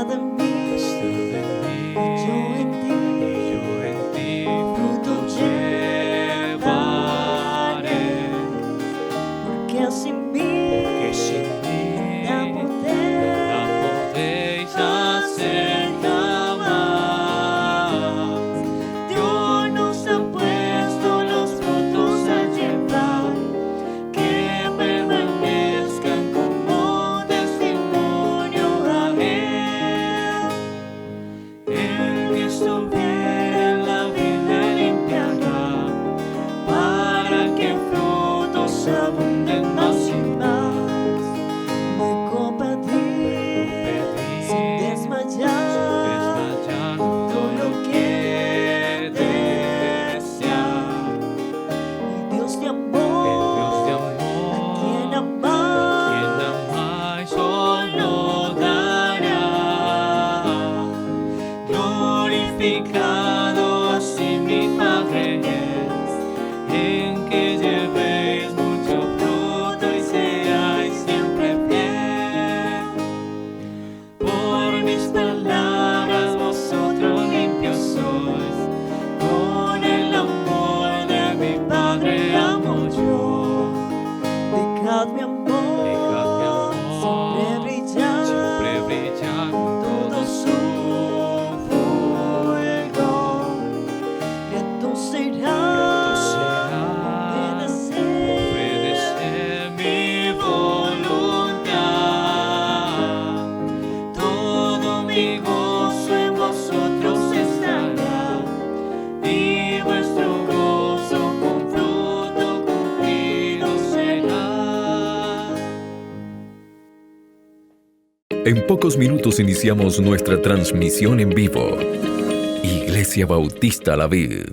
estado en mí, y yo en ti, fruto llevaré, porque sin mí nada podéis hacer jamás. Dios nos ha puesto los frutos a llevar, que permanezcan como testimonio a Él. El que estuviera en la vida limpiará, para que frutos abunden más y más. Me competir sin desmayar, todo lo que desear. Y Dios de amor, a quien amar solo dará. Glorificado así mi Padre es, en que llevéis mucho fruto y seáis siempre fiel. Por mis palabras vosotros limpios sois, con el amor de mi Padre amo yo. Dejad mi amor siempre brillar con todo su fulgor. Grato será obedecer mi voluntad. Todo mi gozo en vosotros estará, y vuestro gozo con fruto cumplido será. En pocos minutos iniciamos nuestra transmisión en vivo. Iglesia Bautista La Vid.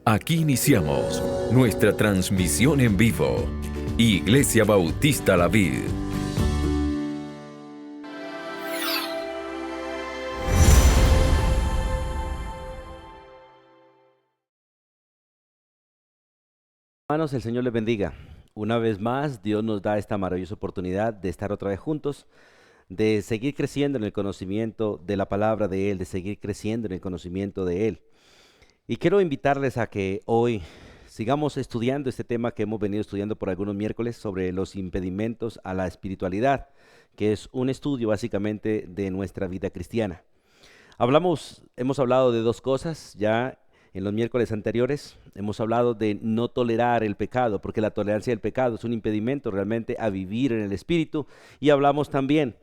Aquí iniciamos nuestra transmisión en vivo. Iglesia Bautista La Vid. Hermanos, el Señor les bendiga. Una vez más, Dios nos da esta maravillosa oportunidad de estar otra vez juntos, de seguir creciendo en el conocimiento de la palabra de Él, de seguir creciendo en el conocimiento de Él. Y quiero invitarles a que hoy sigamos estudiando este tema que hemos venido estudiando por algunos miércoles sobre los impedimentos a la espiritualidad, que es un estudio básicamente de nuestra vida cristiana. Hemos hablado de dos cosas ya en los miércoles anteriores. Hemos hablado de no tolerar el pecado, porque la tolerancia del pecado es un impedimento realmente a vivir en el Espíritu. Y hablamos también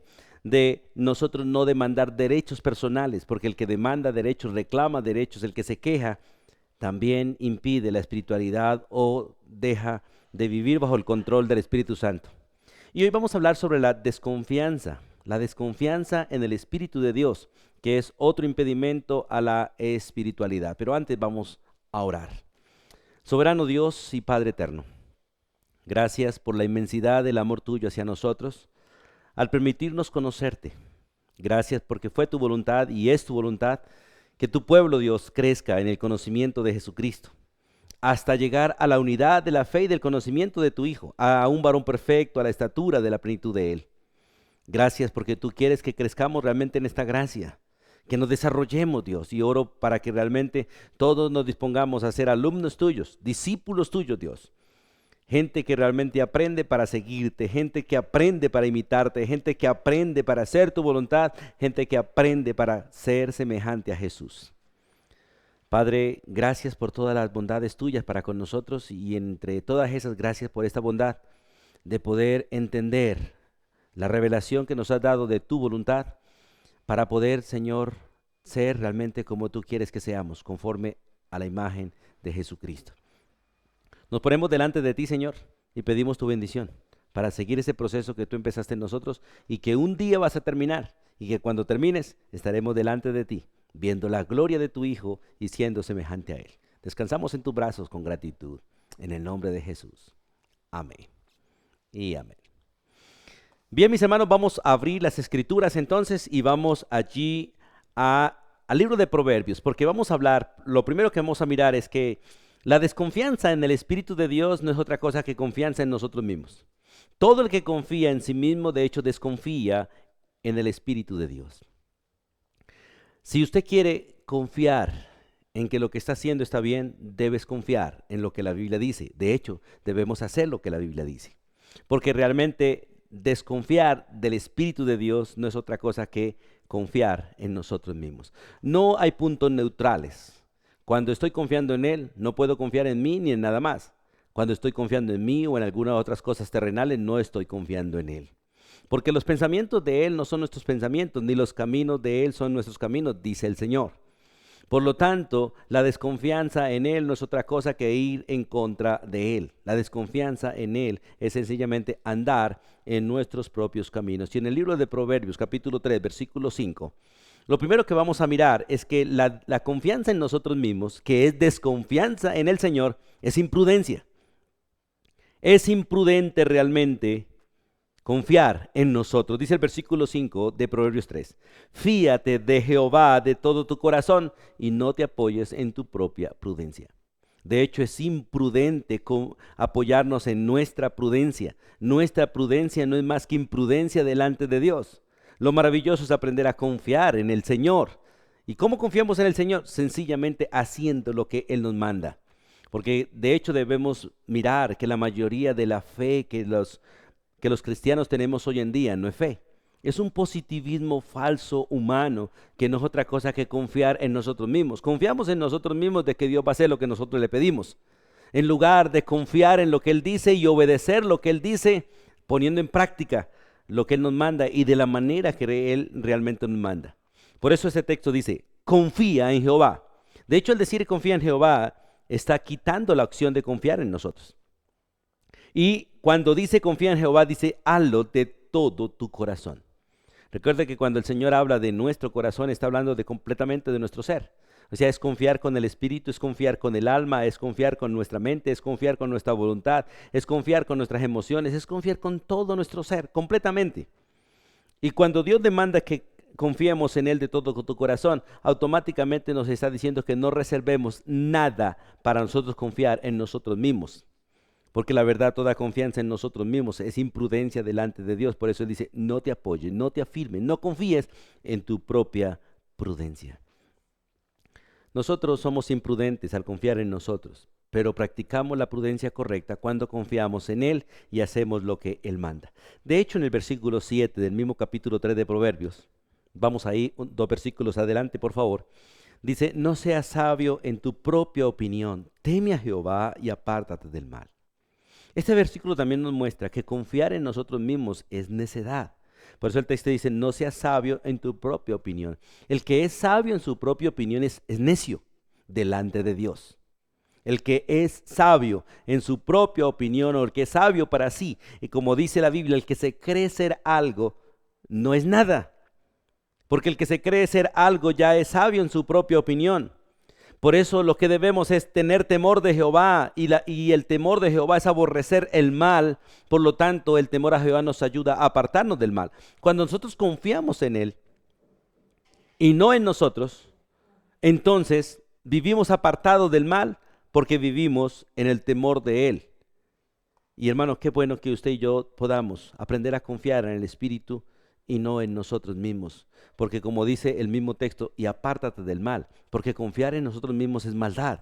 de nosotros no demandar derechos personales, porque el que demanda derechos, reclama derechos, el que se queja, también impide la espiritualidad o deja de vivir bajo el control del Espíritu Santo. Y hoy vamos a hablar sobre la desconfianza en el Espíritu de Dios, que es otro impedimento a la espiritualidad. Pero antes vamos a orar. Soberano Dios y Padre eterno, gracias por la inmensidad del amor tuyo hacia nosotros, al permitirnos conocerte. Gracias porque fue tu voluntad y es tu voluntad que tu pueblo, Dios, crezca en el conocimiento de Jesucristo, hasta llegar a la unidad de la fe y del conocimiento de tu Hijo, a un varón perfecto, a la estatura de la plenitud de Él. Gracias porque tú quieres que crezcamos realmente en esta gracia, que nos desarrollemos, Dios, y oro para que realmente todos nos dispongamos a ser alumnos tuyos, discípulos tuyos, Dios. Gente que realmente aprende para seguirte, gente que aprende para imitarte, gente que aprende para hacer tu voluntad, gente que aprende para ser semejante a Jesús. Padre, gracias por todas las bondades tuyas para con nosotros y entre todas esas gracias por esta bondad de poder entender la revelación que nos has dado de tu voluntad para poder, Señor, ser realmente como tú quieres que seamos, conforme a la imagen de Jesucristo. Nos ponemos delante de ti, Señor, y pedimos tu bendición para seguir ese proceso que tú empezaste en nosotros y que un día vas a terminar y que cuando termines estaremos delante de ti, viendo la gloria de tu Hijo y siendo semejante a Él. Descansamos en tus brazos con gratitud, en el nombre de Jesús. Amén y amén. Bien, mis hermanos, vamos a abrir las Escrituras entonces y vamos allí al libro de Proverbios, porque vamos a hablar, lo primero que vamos a mirar es que la desconfianza en el Espíritu de Dios no es otra cosa que confianza en nosotros mismos. Todo el que confía en sí mismo, de hecho, desconfía en el Espíritu de Dios. Si usted quiere confiar en que lo que está haciendo está bien, debes confiar en lo que la Biblia dice. De hecho, debemos hacer lo que la Biblia dice. Porque realmente desconfiar del Espíritu de Dios no es otra cosa que confiar en nosotros mismos. No hay puntos neutrales. Cuando estoy confiando en Él, no puedo confiar en mí ni en nada más. Cuando estoy confiando en mí o en algunas otras cosas terrenales, no estoy confiando en Él. Porque los pensamientos de Él no son nuestros pensamientos, ni los caminos de Él son nuestros caminos, dice el Señor. Por lo tanto, la desconfianza en Él no es otra cosa que ir en contra de Él. La desconfianza en Él es sencillamente andar en nuestros propios caminos. Y en el libro de Proverbios, capítulo 3, versículo 5, lo primero que vamos a mirar es que la confianza en nosotros mismos, que es desconfianza en el Señor, es imprudencia. Es imprudente realmente confiar en nosotros. Dice el versículo 5 de Proverbios 3. Fíate de Jehová de todo tu corazón y no te apoyes en tu propia prudencia. De hecho, es imprudente apoyarnos en nuestra prudencia. Nuestra prudencia no es más que imprudencia delante de Dios. Lo maravilloso es aprender a confiar en el Señor. ¿Y cómo confiamos en el Señor? Sencillamente haciendo lo que Él nos manda. Porque de hecho debemos mirar que la mayoría de la fe que los cristianos tenemos hoy en día no es fe. Es un positivismo falso humano que no es otra cosa que confiar en nosotros mismos. Confiamos en nosotros mismos de que Dios va a hacer lo que nosotros le pedimos. En lugar de confiar en lo que Él dice y obedecer lo que Él dice, poniendo en práctica lo que Él nos manda y de la manera que Él realmente nos manda. Por eso este texto dice, confía en Jehová. De hecho, el decir confía en Jehová está quitando la opción de confiar en nosotros. Y cuando dice confía en Jehová, dice hazlo de todo tu corazón. Recuerde que cuando el Señor habla de nuestro corazón, está hablando completamente de nuestro ser. O sea, es confiar con el espíritu, es confiar con el alma, es confiar con nuestra mente, es confiar con nuestra voluntad, es confiar con nuestras emociones, es confiar con todo nuestro ser, completamente. Y cuando Dios demanda que confiemos en Él de todo tu corazón, automáticamente nos está diciendo que no reservemos nada para nosotros confiar en nosotros mismos. Porque la verdad, toda confianza en nosotros mismos es imprudencia delante de Dios. Por eso Él dice, no te apoyes, no te afirmes, no confíes en tu propia prudencia. Nosotros somos imprudentes al confiar en nosotros, pero practicamos la prudencia correcta cuando confiamos en Él y hacemos lo que Él manda. De hecho, en el versículo 7 del mismo capítulo 3 de Proverbios, vamos ahí, dos versículos adelante, por favor, dice, no seas sabio en tu propia opinión, teme a Jehová y apártate del mal. Este versículo también nos muestra que confiar en nosotros mismos es necedad. Por eso el texto dice, no seas sabio en tu propia opinión. El que es sabio en su propia opinión es necio delante de Dios. El que es sabio en su propia opinión o el que es sabio para sí, y como dice la Biblia, el que se cree ser algo, no es nada. Porque el que se cree ser algo ya es sabio en su propia opinión. Por eso lo que debemos es tener temor de Jehová y el temor de Jehová es aborrecer el mal. Por lo tanto, el temor a Jehová nos ayuda a apartarnos del mal. Cuando nosotros confiamos en Él y no en nosotros, entonces vivimos apartados del mal porque vivimos en el temor de Él. Y hermanos, qué bueno que usted y yo podamos aprender a confiar en el Espíritu y no en nosotros mismos, porque como dice el mismo texto, y apártate del mal, porque confiar en nosotros mismos es maldad,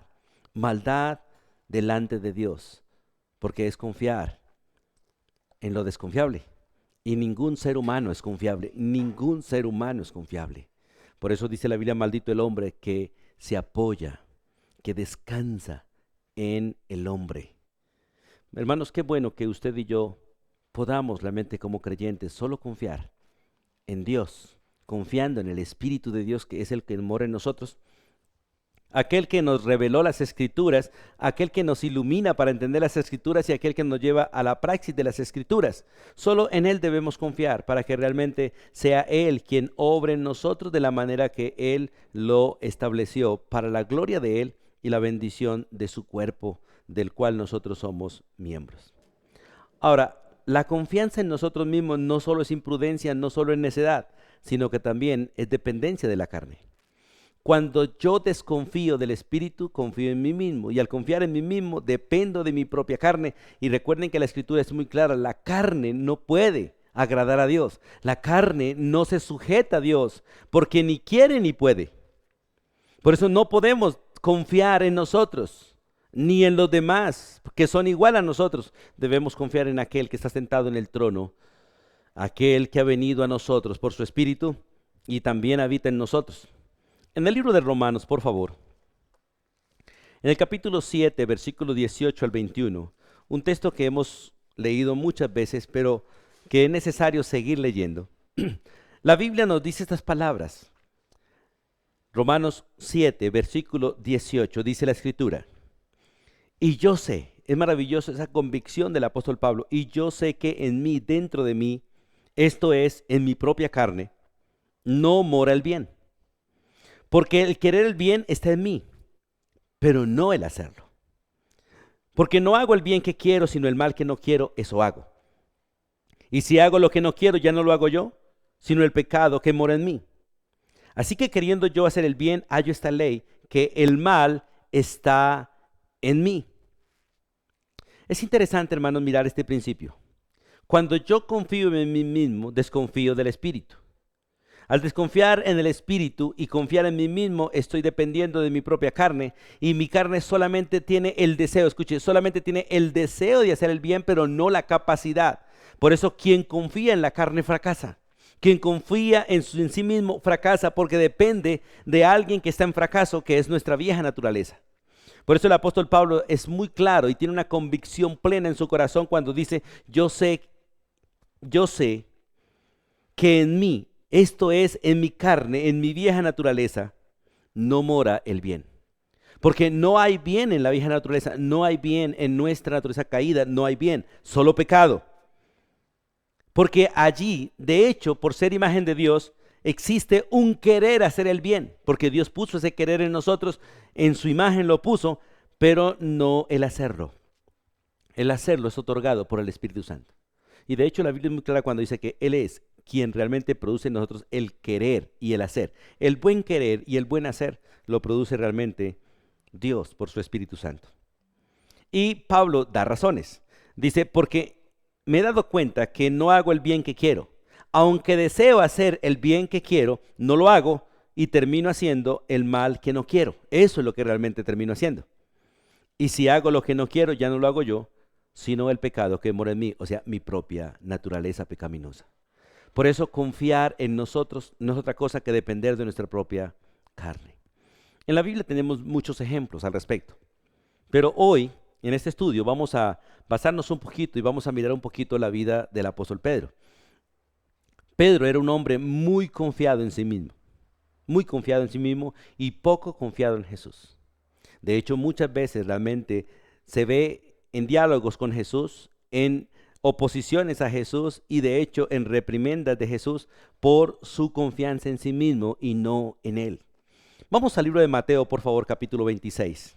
maldad delante de Dios, porque es confiar en lo desconfiable, y ningún ser humano es confiable, ningún ser humano es confiable. Por eso dice la Biblia, maldito el hombre que se apoya, que descansa en el hombre. Hermanos, qué bueno que usted y yo podamos realmente como creyentes solo confiar en Dios, confiando en el Espíritu de Dios que es el que mora en nosotros, aquel que nos reveló las Escrituras, aquel que nos ilumina para entender las Escrituras y aquel que nos lleva a la praxis de las Escrituras. Solo en Él debemos confiar para que realmente sea Él quien obre en nosotros de la manera que Él lo estableció para la gloria de Él y la bendición de su cuerpo, del cual nosotros somos miembros. Ahora, la confianza en nosotros mismos no solo es imprudencia, no solo es necedad, sino que también es dependencia de la carne. Cuando yo desconfío del Espíritu, confío en mí mismo. Y al confiar en mí mismo, dependo de mi propia carne. Y recuerden que la Escritura es muy clara, la carne no puede agradar a Dios. La carne no se sujeta a Dios, porque ni quiere ni puede. Por eso no podemos confiar en nosotros ni en los demás, que son igual a nosotros. Debemos confiar en aquel que está sentado en el trono, aquel que ha venido a nosotros por su Espíritu y también habita en nosotros. En el libro de Romanos, por favor, en el capítulo 7, versículo 18 al 21, un texto que hemos leído muchas veces, pero que es necesario seguir leyendo. La Biblia nos dice estas palabras. Romanos 7, versículo 18, dice la Escritura. Y yo sé, es maravilloso esa convicción del apóstol Pablo, y yo sé que en mí, dentro de mí, esto es, en mi propia carne, no mora el bien. Porque el querer el bien está en mí, pero no el hacerlo. Porque no hago el bien que quiero, sino el mal que no quiero, eso hago. Y si hago lo que no quiero, ya no lo hago yo, sino el pecado que mora en mí. Así que queriendo yo hacer el bien, hallo esta ley, que el mal está en mí. Es interesante, hermanos, mirar este principio. Cuando yo confío en mí mismo, desconfío del Espíritu. Al desconfiar en el Espíritu y confiar en mí mismo, estoy dependiendo de mi propia carne, y mi carne solamente tiene el deseo, escuche, solamente tiene el deseo de hacer el bien, pero no la capacidad. Por eso quien confía en la carne fracasa. Quien confía en sí mismo fracasa porque depende de alguien que está en fracaso, que es nuestra vieja naturaleza. Por eso el apóstol Pablo es muy claro y tiene una convicción plena en su corazón cuando dice, yo sé que en mí, esto es, en mi carne, en mi vieja naturaleza, no mora el bien. Porque no hay bien en la vieja naturaleza, no hay bien en nuestra naturaleza caída, no hay bien, solo pecado. Porque allí, de hecho, por ser imagen de Dios, existe un querer hacer el bien, porque Dios puso ese querer en nosotros, en su imagen lo puso, pero no el hacerlo. El hacerlo es otorgado por el Espíritu Santo. Y de hecho la Biblia es muy clara cuando dice que Él es quien realmente produce en nosotros el querer y el hacer. El buen querer y el buen hacer lo produce realmente Dios por su Espíritu Santo. Y Pablo da razones. Dice, porque me he dado cuenta que no hago el bien que quiero. Aunque deseo hacer el bien que quiero, no lo hago, y termino haciendo el mal que no quiero. Eso es lo que realmente termino haciendo. Y si hago lo que no quiero, ya no lo hago yo, sino el pecado que mora en mí, o sea, mi propia naturaleza pecaminosa. Por eso confiar en nosotros no es otra cosa que depender de nuestra propia carne. En la Biblia tenemos muchos ejemplos al respecto, pero hoy, en este estudio, vamos a basarnos un poquito y vamos a mirar un poquito la vida del apóstol Pedro. Pedro era un hombre muy confiado en sí mismo y poco confiado en Jesús. De hecho, muchas veces realmente se ve en diálogos con Jesús, en oposiciones a Jesús y de hecho en reprimendas de Jesús por su confianza en sí mismo y no en Él. Vamos al libro de Mateo, por favor, capítulo 26.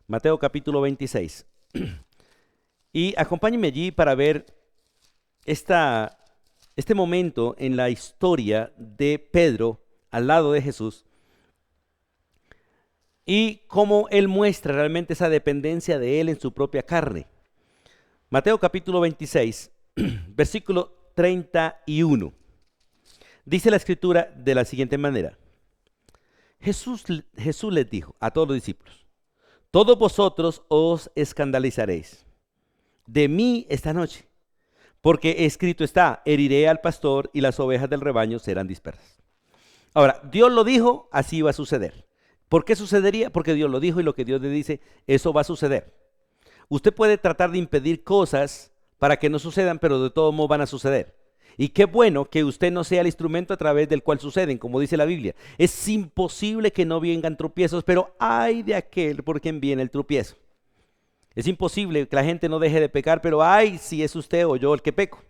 Mateo capítulo 26. Y acompáñenme allí para ver este momento en la historia de Pedro al lado de Jesús y cómo él muestra realmente esa dependencia de él en su propia carne. Mateo capítulo 26, versículo 31. Dice la escritura de la siguiente manera. Jesús les dijo a todos los discípulos: todos vosotros os escandalizaréis de mí esta noche, porque escrito está, heriré al pastor y las ovejas del rebaño serán dispersas. Ahora, Dios lo dijo, así iba a suceder. ¿Por qué sucedería? Porque Dios lo dijo y lo que Dios le dice, eso va a suceder. Usted puede tratar de impedir cosas para que no sucedan, pero de todos modos van a suceder. Y qué bueno que usted no sea el instrumento a través del cual suceden, como dice la Biblia. Es imposible que no vengan tropiezos, pero ay de aquel por quien viene el tropiezo. Es imposible que la gente no deje de pecar, pero ay si es usted o yo el que peco.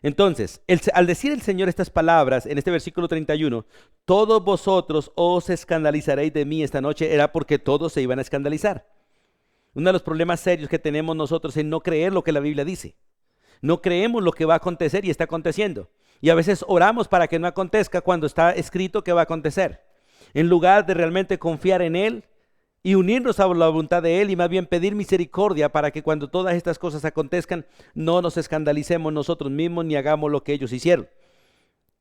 Entonces, al decir el Señor estas palabras en este versículo 31, todos vosotros os escandalizaréis de mí esta noche, era porque todos se iban a escandalizar. Uno de los problemas serios que tenemos nosotros es no creer lo que la Biblia dice. No creemos lo que va a acontecer y está aconteciendo. Y a veces oramos para que no acontezca cuando está escrito que va a acontecer. En lugar de realmente confiar en Él y unirnos a la voluntad de Él y más bien pedir misericordia para que cuando todas estas cosas acontezcan no nos escandalicemos nosotros mismos ni hagamos lo que ellos hicieron.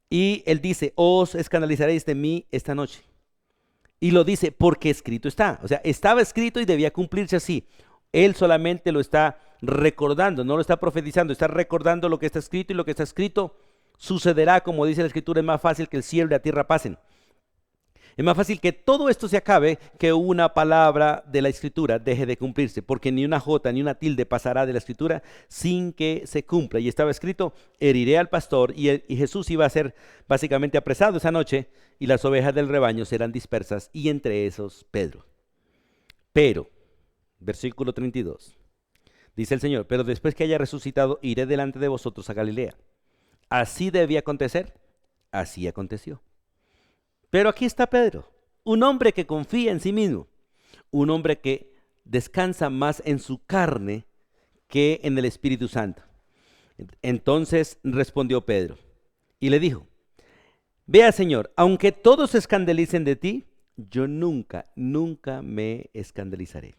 Y Él dice, os escandalizaréis de mí esta noche. Y lo dice porque escrito está. O sea, estaba escrito y debía cumplirse así. Él solamente lo está recordando, no lo está profetizando, está recordando lo que está escrito y lo que está escrito sucederá, como dice la Escritura, es más fácil que el cielo y la tierra pasen. Es más fácil que todo esto se acabe que una palabra de la Escritura deje de cumplirse, porque ni una jota ni una tilde pasará de la Escritura sin que se cumpla. Y estaba escrito, heriré al pastor, y Jesús iba a ser básicamente apresado esa noche, y las ovejas del rebaño serán dispersas, y entre esos Pedro. Pero, versículo 32, dice el Señor, pero después que haya resucitado, iré delante de vosotros a Galilea. Así debía acontecer, así aconteció. Pero aquí está Pedro, un hombre que confía en sí mismo, un hombre que descansa más en su carne que en el Espíritu Santo. Entonces respondió Pedro y le dijo, vea Señor, aunque todos se escandalicen de ti, yo nunca me escandalizaré.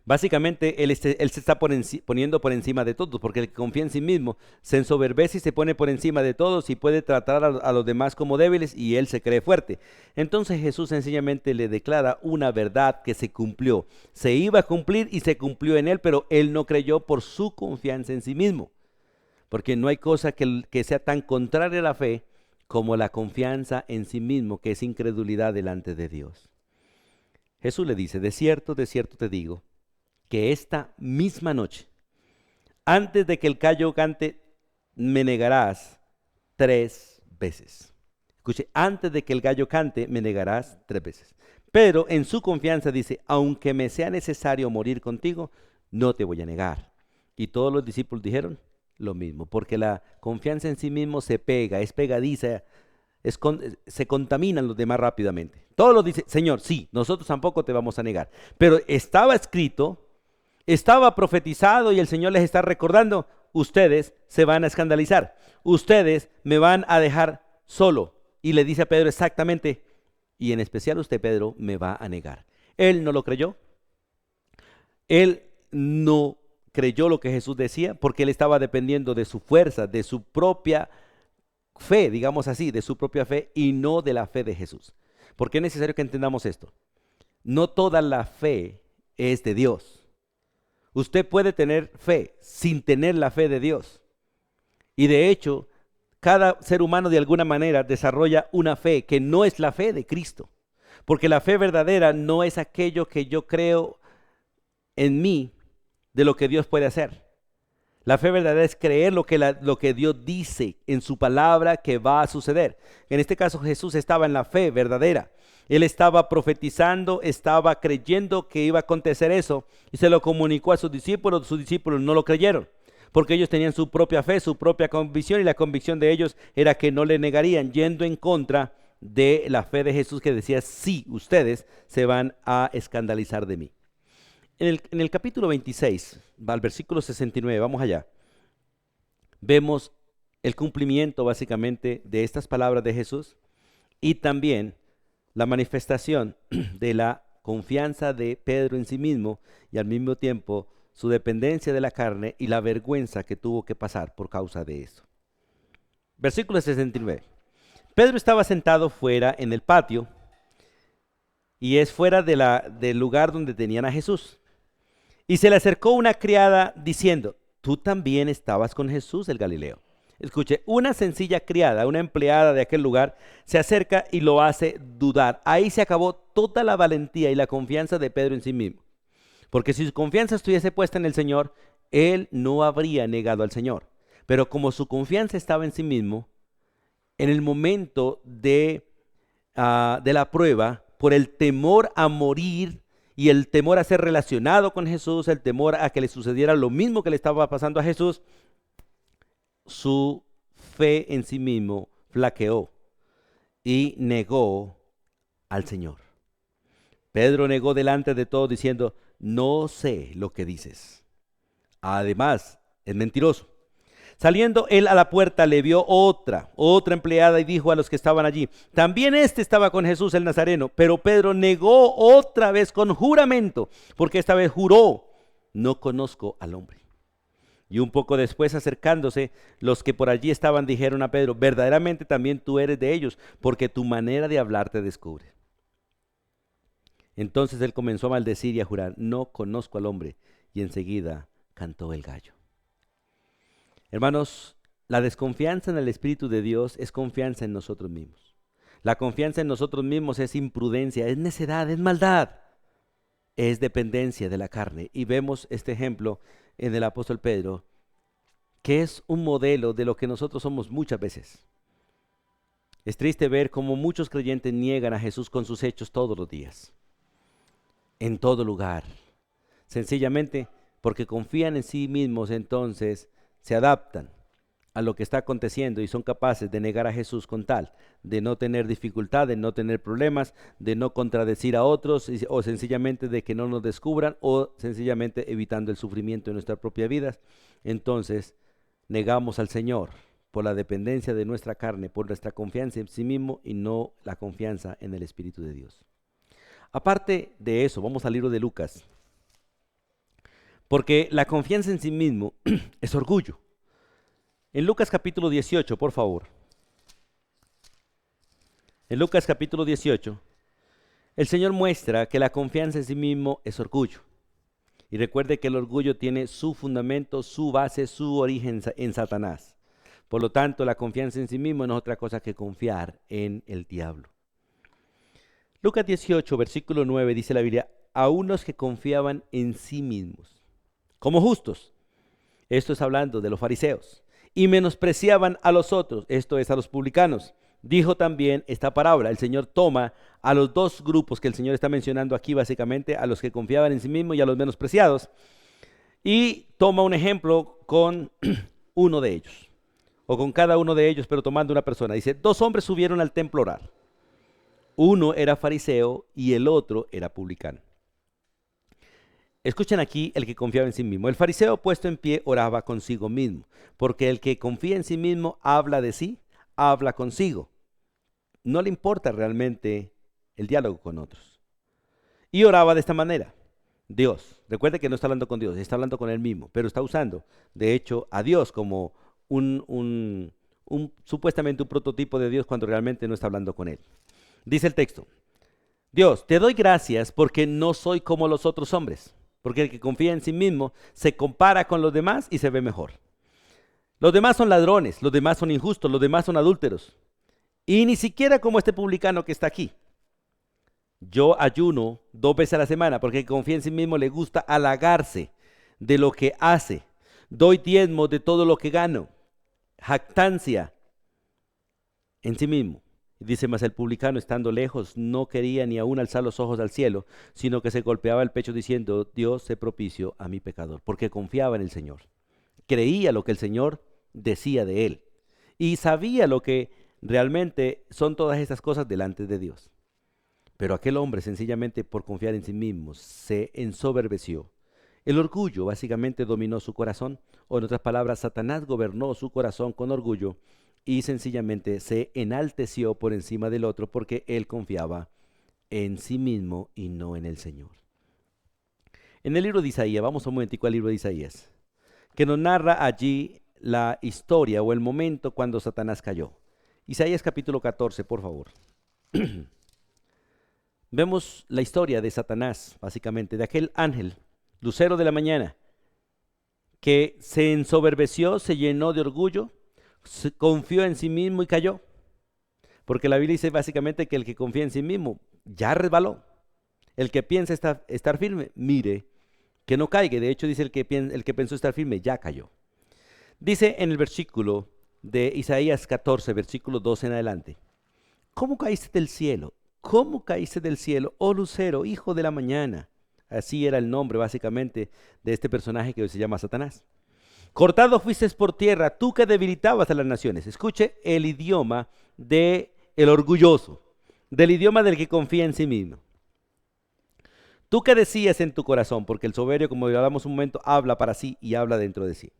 Básicamente, él se está poniendo por encima de todos, porque el que confía en sí mismo se ensoberbece y se pone por encima de todos y puede tratar a los demás como débiles y él se cree fuerte. Entonces Jesús sencillamente le declara una verdad que se cumplió. Se iba a cumplir y se cumplió en él, pero él no creyó por su confianza en sí mismo. Porque no hay cosa que sea tan contraria a la fe como la confianza en sí mismo, que es incredulidad delante de Dios. Jesús le dice, de cierto te digo, que esta misma noche, antes de que el gallo cante, me negarás 3 veces. Escuche, antes de que el gallo cante, me negarás 3 veces. Pero en su confianza dice, aunque me sea necesario morir contigo, no te voy a negar. Y todos los discípulos dijeron lo mismo, porque la confianza en sí mismo se pega, es pegadiza, se contaminan los demás rápidamente. Todos los dicen, Señor, sí, nosotros tampoco te vamos a negar. Pero estaba escrito, estaba profetizado y el Señor les está recordando, ustedes se van a escandalizar, ustedes me van a dejar solo. Y le dice a Pedro exactamente, y en especial usted, Pedro, me va a negar. Él no lo creyó. Él no creyó lo que Jesús decía porque él estaba dependiendo de su fuerza, de su propia fe, digamos así, de su propia fe y no de la fe de Jesús. ¿Por qué es necesario que entendamos esto? No toda la fe es de Dios. Usted puede tener fe sin tener la fe de Dios. Y de hecho, cada ser humano de alguna manera desarrolla una fe que no es la fe de Cristo. Porque la fe verdadera no es aquello que yo creo en mí de lo que Dios puede hacer. La fe verdadera es creer lo que Dios dice en su palabra que va a suceder. En este caso Jesús estaba en la fe verdadera. Él estaba profetizando, estaba creyendo que iba a acontecer eso y se lo comunicó a sus discípulos no lo creyeron. Porque ellos tenían su propia fe, su propia convicción y la convicción de ellos era que no le negarían, yendo en contra de la fe de Jesús que decía, sí, ustedes se van a escandalizar de mí. En el capítulo 26, al versículo 69, vamos allá, vemos el cumplimiento básicamente de estas palabras de Jesús y también la manifestación de la confianza de Pedro en sí mismo y al mismo tiempo su dependencia de la carne y la vergüenza que tuvo que pasar por causa de eso. Versículo 69. Pedro estaba sentado fuera en el patio y es fuera del lugar donde tenían a Jesús. Y se le acercó una criada diciendo, tú también estabas con Jesús el Galileo. Escuche, una sencilla criada, una empleada de aquel lugar, se acerca y lo hace dudar. Ahí se acabó toda la valentía y la confianza de Pedro en sí mismo. Porque si su confianza estuviese puesta en el Señor, él no habría negado al Señor. Pero como su confianza estaba en sí mismo, en el momento de la prueba, por el temor a morir y el temor a ser relacionado con Jesús, el temor a que le sucediera lo mismo que le estaba pasando a Jesús, su fe en sí mismo flaqueó y negó al Señor. Pedro negó delante de todos diciendo, no sé lo que dices. Además, es mentiroso. Saliendo él a la puerta, le vio otra empleada y dijo a los que estaban allí, también este estaba con Jesús el Nazareno. Pero Pedro negó otra vez con juramento, porque esta vez juró, no conozco al hombre. Y un poco después, acercándose, los que por allí estaban dijeron a Pedro, verdaderamente también tú eres de ellos, porque tu manera de hablar te descubre. Entonces él comenzó a maldecir y a jurar, no conozco al hombre, y enseguida cantó el gallo. Hermanos, la desconfianza en el Espíritu de Dios es confianza en nosotros mismos. La confianza en nosotros mismos es imprudencia, es necedad, es maldad, es dependencia de la carne. Y vemos este ejemplo en el apóstol Pedro, que es un modelo de lo que nosotros somos muchas veces. Es triste ver cómo muchos creyentes niegan a Jesús con sus hechos todos los días, en todo lugar. Sencillamente porque confían en sí mismos, entonces se adaptan a lo que está aconteciendo y son capaces de negar a Jesús con tal de no tener dificultad, de no tener problemas, de no contradecir a otros o sencillamente de que no nos descubran o sencillamente evitando el sufrimiento en nuestra propia vida. Entonces negamos al Señor por la dependencia de nuestra carne, por nuestra confianza en sí mismo y no la confianza en el Espíritu de Dios. Aparte de eso, vamos al libro de Lucas. Porque la confianza en sí mismo es orgullo. En Lucas capítulo 18, por favor. En Lucas capítulo 18, el Señor muestra que la confianza en sí mismo es orgullo. Y recuerde que el orgullo tiene su fundamento, su base, su origen en Satanás. Por lo tanto, la confianza en sí mismo no es otra cosa que confiar en el diablo. Lucas 18, versículo 9, dice la Biblia, a unos que confiaban en sí mismos como justos, esto es hablando de los fariseos, y menospreciaban a los otros, esto es a los publicanos. Dijo también esta parábola, el Señor toma a los dos grupos que el Señor está mencionando aquí básicamente, a los que confiaban en sí mismos y a los menospreciados, y toma un ejemplo con uno de ellos, o con cada uno de ellos, pero tomando una persona. Dice, dos hombres subieron al templo a orar, uno era fariseo y el otro era publicano. Escuchen aquí el que confiaba en sí mismo. El fariseo puesto en pie oraba consigo mismo, porque el que confía en sí mismo habla de sí, habla consigo. No le importa realmente el diálogo con otros. Y oraba de esta manera. Dios, recuerde que no está hablando con Dios, está hablando con él mismo, pero está usando, de hecho, a Dios como un supuestamente un prototipo de Dios cuando realmente no está hablando con él. Dice el texto: Dios, te doy gracias porque no soy como los otros hombres, porque el que confía en sí mismo se compara con los demás y se ve mejor. Los demás son ladrones, los demás son injustos, los demás son adúlteros. Y ni siquiera como este publicano que está aquí. Yo ayuno 2 veces a la semana porque el que confía en sí mismo le gusta halagarse de lo que hace. Doy diezmo de todo lo que gano. Jactancia en sí mismo. Dice: mas el publicano, estando lejos, no quería ni aún alzar los ojos al cielo, sino que se golpeaba el pecho diciendo: Dios, sé propicio a mi pecador. Porque confiaba en el Señor. Creía lo que el Señor decía de él. Y sabía lo que realmente son todas estas cosas delante de Dios. Pero aquel hombre, sencillamente por confiar en sí mismo, se ensoberbeció. El orgullo básicamente dominó su corazón, o en otras palabras, Satanás gobernó su corazón con orgullo y sencillamente se enalteció por encima del otro porque él confiaba en sí mismo y no en el Señor. En el libro de Isaías, vamos un momentico al libro de Isaías, que nos narra allí la historia o el momento cuando Satanás cayó. Isaías capítulo 14, por favor. Vemos la historia de Satanás, básicamente, de aquel ángel, lucero de la mañana, que se ensoberbeció, se llenó de orgullo, confió en sí mismo y cayó. Porque la Biblia dice básicamente que el que confía en sí mismo ya resbaló. El que piensa estar firme, mire que no caiga. De hecho, dice el que pensó estar firme ya cayó. Dice en el versículo de Isaías 14, versículo 12 en adelante: ¿cómo caíste del cielo? ¿Cómo caíste del cielo, oh lucero, hijo de la mañana? Así era el nombre básicamente de este personaje que hoy se llama Satanás. Cortado fuiste por tierra, tú que debilitabas a las naciones. Escuche el idioma del orgulloso, del idioma del que confía en sí mismo. Tú que decías en tu corazón, porque el soberbio, como hablamos un momento, habla para sí y habla dentro de sí.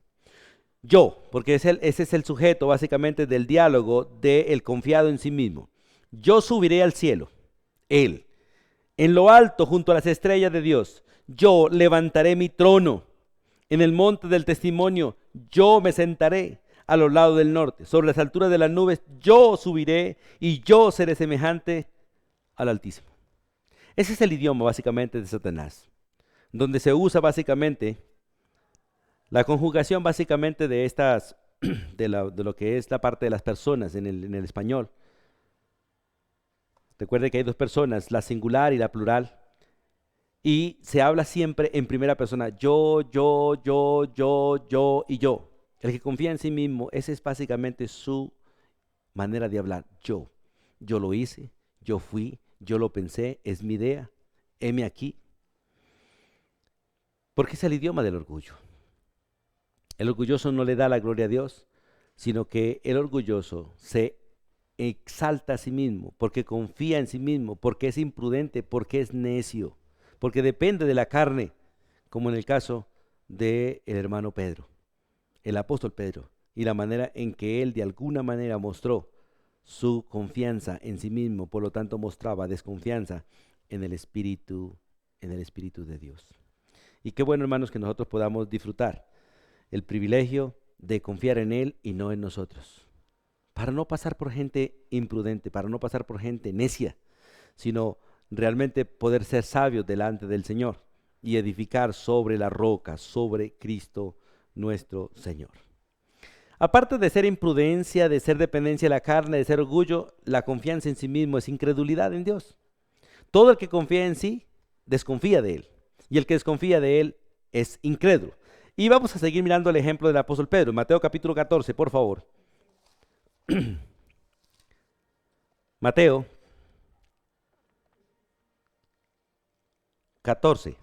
Yo, porque ese es el sujeto básicamente del diálogo del confiado en sí mismo. Yo subiré al cielo, él, en lo alto junto a las estrellas de Dios. Yo levantaré mi trono en el monte del testimonio. Yo me sentaré a los lados del norte, sobre las alturas de las nubes. Yo subiré y yo seré semejante al Altísimo. Ese es el idioma básicamente de Satanás, donde se usa básicamente la conjugación básicamente de estas, de lo que es la parte de las personas en el español. Recuerde que hay 2 personas, la singular y la plural, y se habla siempre en primera persona: yo y yo. El que confía en sí mismo, esa es básicamente su manera de hablar. Yo lo hice, yo fui, yo lo pensé, es mi idea, heme aquí. Porque es el idioma del orgullo. El orgulloso no le da la gloria a Dios, sino que el orgulloso se exalta a sí mismo, porque confía en sí mismo, porque es imprudente, porque es necio, porque depende de la carne, como en el caso del hermano Pedro, el apóstol Pedro, y la manera en que él de alguna manera mostró su confianza en sí mismo, por lo tanto mostraba desconfianza en el Espíritu de Dios. Y qué bueno, hermanos, que nosotros podamos disfrutar el privilegio de confiar en Él y no en nosotros, para no pasar por gente imprudente, para no pasar por gente necia, sino realmente poder ser sabios delante del Señor y edificar sobre la roca, sobre Cristo nuestro Señor. Aparte de ser imprudencia, de ser dependencia de la carne, de ser orgullo, la confianza en sí mismo es incredulidad en Dios. Todo el que confía en sí, desconfía de Él, y el que desconfía de Él es incrédulo. Y vamos a seguir mirando el ejemplo del apóstol Pedro. Mateo capítulo 14, por favor. Mateo 14.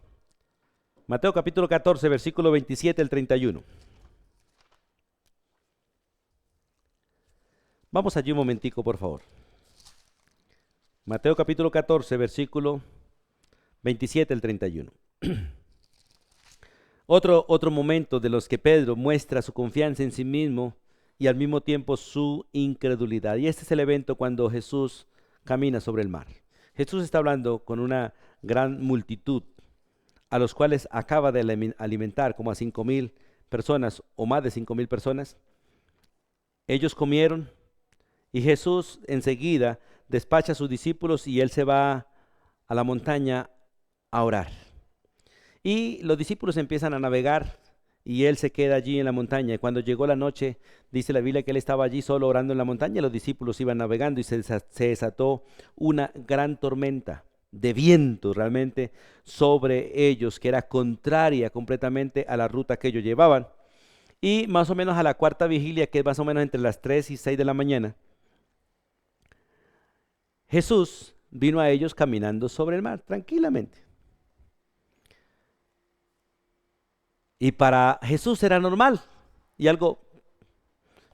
Mateo capítulo 14, versículo 27 al 31. Vamos allí un momentico, por favor. Mateo capítulo 14, versículo 27 al 31. Otro momento de los que Pedro muestra su confianza en sí mismo y al mismo tiempo su incredulidad. Y este es el evento cuando Jesús camina sobre el mar. Jesús está hablando con una gran multitud, a los cuales acaba de alimentar como a 5,000 personas o más de 5,000 personas. Ellos comieron y Jesús enseguida despacha a sus discípulos y él se va a la montaña a orar. Y los discípulos empiezan a navegar y él se queda allí en la montaña. Y cuando llegó la noche, dice la Biblia que él estaba allí solo orando en la montaña y los discípulos iban navegando y se desató una gran tormenta de viento realmente sobre ellos, que era contraria completamente a la ruta que ellos llevaban. Y más o menos a la cuarta vigilia, que es más o menos entre las 3 y 6 de la mañana, Jesús vino a ellos caminando sobre el mar, tranquilamente. Y para Jesús era normal y